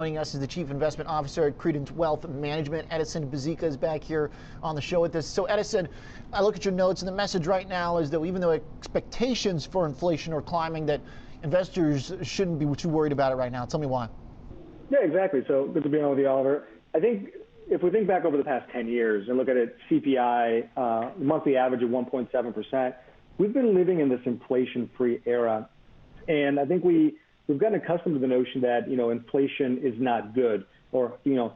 Joining us is the Chief Investment Officer at Credent Wealth Management. Edison Byzyka is back here on the show with us. So Edison, I look at your notes and the message right now is that even though expectations for inflation are climbing, that investors shouldn't be too worried about it right now. Tell me why. Yeah, exactly. So good to be on with you, Oliver. I think if we think back over the past 10 years and look at it, CPI, monthly average of 1.7%, we've been living in this inflation-free era. And I think we've gotten accustomed to the notion that, inflation is not good, or, too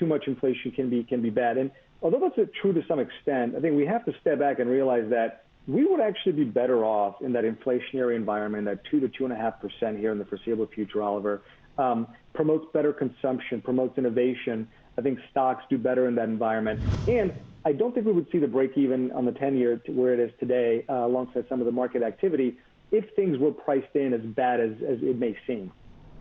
much inflation can be bad. And although that's true to some extent, I think we have to step back and realize that we would actually be better off in that inflationary environment, that 2 to 2.5% here in the foreseeable future, Oliver. Promotes better consumption, promotes innovation. I think stocks do better in that environment. And I don't think we would see the break even on the 10-year to where it is today, alongside some of the market activity, if things were priced in as bad as it may seem.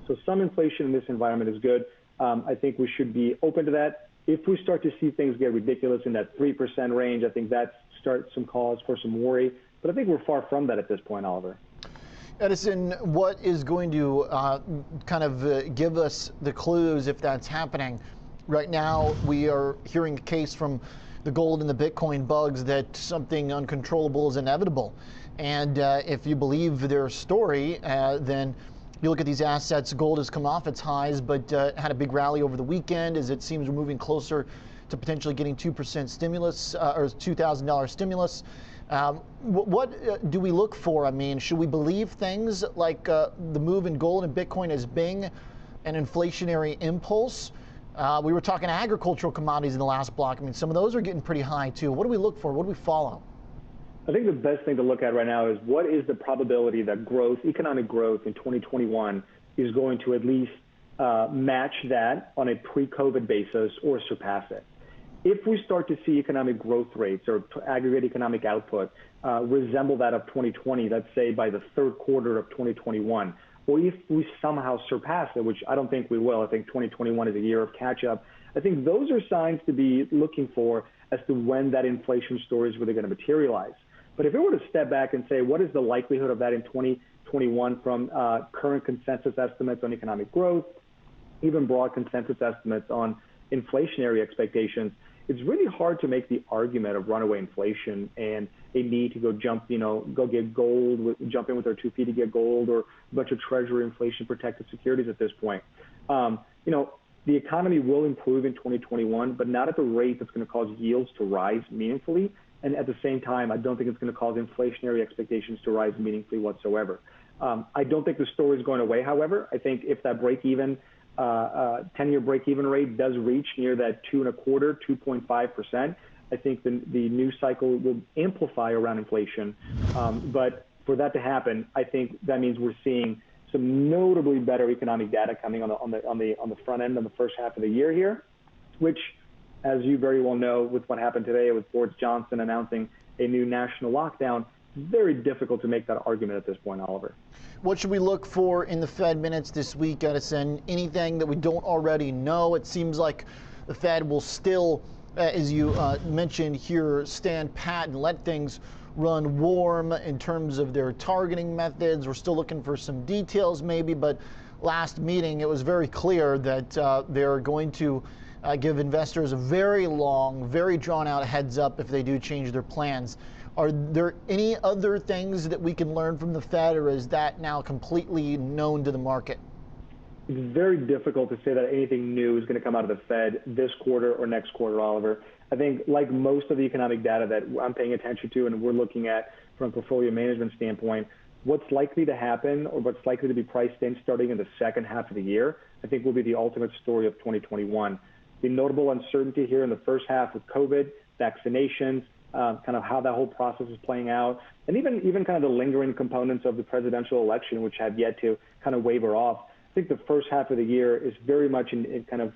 So some inflation in this environment is good. I think we should be open to that. If we start to see things get ridiculous in that 3% range, I think that starts some cause for some worry. But I think we're far from that at this point, Oliver. Edison, what is going to give us the clues if that's happening? Right now, we are hearing a case from the gold and the Bitcoin bugs that something uncontrollable is inevitable. And if you believe their story, then you look at these assets. Gold has come off its highs, but had a big rally over the weekend as it seems we're moving closer to potentially getting 2% stimulus or $2,000 stimulus. What do we look for? I mean, should we believe things like the move in gold and Bitcoin as being an inflationary impulse? We were talking agricultural commodities in the last block. I mean, some of those are getting pretty high too. What do we look for? What do we follow? I think the best thing to look at right now is what is the probability that economic growth in 2021 is going to at least match that on a pre-COVID basis or surpass it. If we start to see economic growth rates or aggregate economic output resemble that of 2020, let's say by the third quarter of 2021, or if we somehow surpass it, which I don't think we will, I think 2021 is a year of catch-up, I think those are signs to be looking for as to when that inflation story is really going to materialize. But if it were to step back and say, what is the likelihood of that in 2021 from current consensus estimates on economic growth, even broad consensus estimates on inflationary expectations, it's really hard to make the argument of runaway inflation and a need to go get gold, jump in with our 2 feet to get gold or a bunch of treasury inflation protected securities at this point. The economy will improve in 2021, but not at the rate that's going to cause yields to rise meaningfully. And at the same time, I don't think it's going to cause inflationary expectations to rise meaningfully whatsoever. I don't think the story is going away, however. I think if that 10-year break-even rate does reach near that 2.25%, 2.5%, I think the news cycle will amplify around inflation. But for that to happen, I think that means we're seeing some notably better economic data coming on the front end of the first half of the year here, which, as you very well know, with what happened today with Boris Johnson announcing a new national lockdown, very difficult to make that argument at this point, Oliver. What should we look for in the Fed minutes this week, Edison? Anything that we don't already know? It seems like the Fed will still, as you mentioned here, stand pat and let things run warm in terms of their targeting methods. We're still looking for some details maybe, but last meeting it was very clear that they're going to give investors a very long, very drawn out heads up if they do change their plans. Are there any other things that we can learn from the Fed, or is that now completely known to the market? It's very difficult to say that anything new is going to come out of the Fed this quarter or next quarter, Oliver. I think like most of the economic data that I'm paying attention to and we're looking at from a portfolio management standpoint, what's likely to happen or what's likely to be priced in starting in the second half of the year, I think will be the ultimate story of 2021. The notable uncertainty here in the first half with COVID, vaccinations, kind of how that whole process is playing out, and even kind of the lingering components of the presidential election, which have yet to kind of waver off. I think the first half of the year is very much in kind of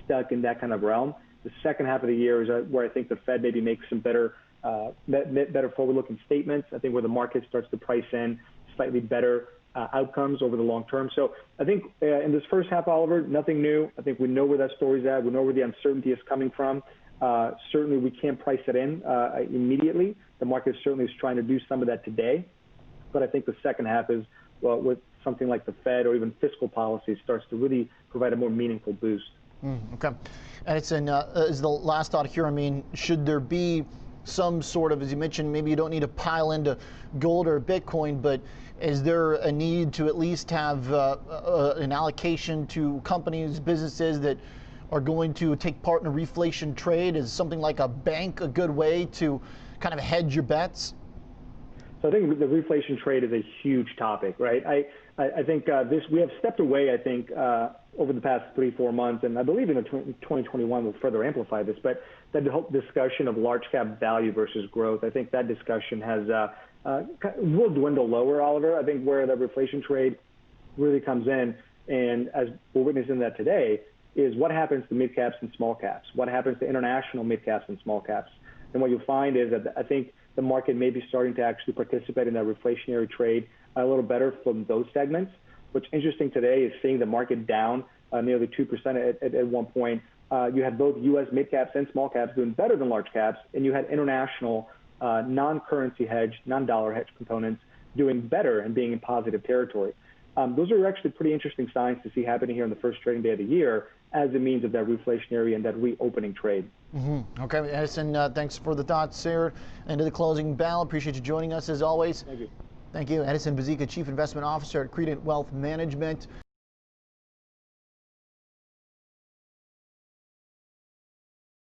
stuck in that kind of realm. The second half of the year is where I think the Fed maybe makes some better forward-looking statements. I think where the market starts to price in slightly better outcomes over the long term. So I think in this first half, Oliver, nothing new. I think we know where that story's at. We know where the uncertainty is coming from. Certainly, we can't price it in immediately. The market certainly is trying to do some of that today. But I think the second half is, well, with something like the Fed or even fiscal policy starts to really provide a more meaningful boost. Okay. Edison, is the last thought here, I mean, should there be some sort of, as you mentioned, maybe you don't need to pile into gold or Bitcoin, but is there a need to at least have an allocation to companies, businesses that are going to take part in a reflation trade? Is something like a bank a good way to kind of hedge your bets? So I think the reflation trade is a huge topic, right? I think we have stepped away, I think, over the past 3-4 months, and I believe in 2021 will further amplify this, but that whole discussion of large cap value versus growth, I think that discussion has will dwindle lower, Oliver. I think where the reflation trade really comes in, and as we're witnessing that today, is what happens to mid caps and small caps, what happens to international mid caps and small caps. And what you'll find is that I think the market may be starting to actually participate in that reflationary trade a little better from those segments. What's interesting today is seeing the market down nearly 2% at one point. You had both U.S. mid caps and small caps doing better than large caps, and you had international non-currency hedge, non-dollar hedge components doing better and being in positive territory. Those are actually pretty interesting signs to see happening here on the first trading day of the year as a means of that reflationary and that reopening trade. Okay, Edison, thanks for the thoughts here. Into the closing bell. Appreciate you joining us as always. Thank you. Thank you. Edison Byzyka, Chief Investment Officer at Credent Wealth Management.